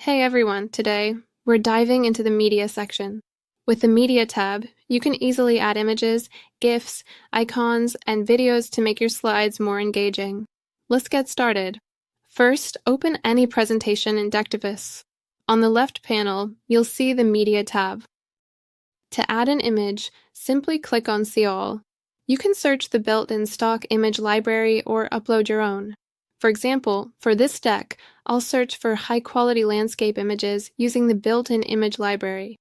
Hey everyone, today we're diving into the media section. With the media tab, you can easily add images, GIFs, icons, and videos to make your slides more engaging. Let's get started. First, open any presentation in Decktopus. On the left panel, you'll see the media tab. To add an image, simply click on See All. You can search the built-in stock image library or upload your own. For example, for this deck, I'll search for high-quality landscape images using the built-in image library.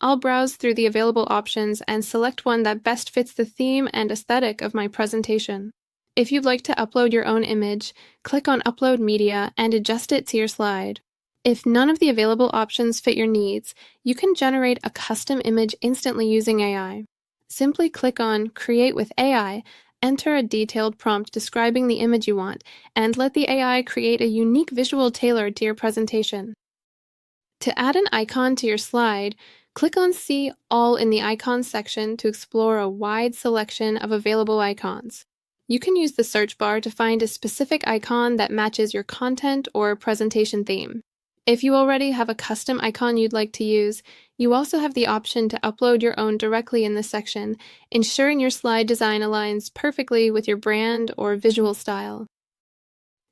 I'll browse through the available options and select one that best fits the theme and aesthetic of my presentation. If you'd like to upload your own image, click on Upload Media and adjust it to your slide. If none of the available options fit your needs, you can generate a custom image instantly using AI. Simply click on Create with AI, enter a detailed prompt describing the image you want, and let the AI create a unique visual tailored to your presentation. To add an icon to your slide, click on See All in the Icons section to explore a wide selection of available icons. You can use the search bar to find a specific icon that matches your content or presentation theme. If you already have a custom icon you'd like to use, you also have the option to upload your own directly in this section, ensuring your slide design aligns perfectly with your brand or visual style.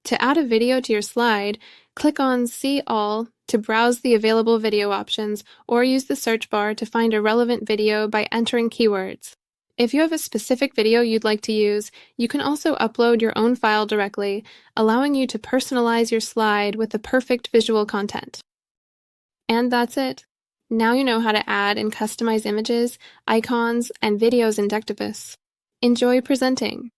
To add a video to your slide, click on See All to browse the available video options, or use the search bar to find a relevant video by entering keywords. If you have a specific video you'd like to use, you can also upload your own file directly, allowing you to personalize your slide with the perfect visual content. And that's it. Now you know how to add and customize images, icons, and videos in Decktopus. Enjoy presenting!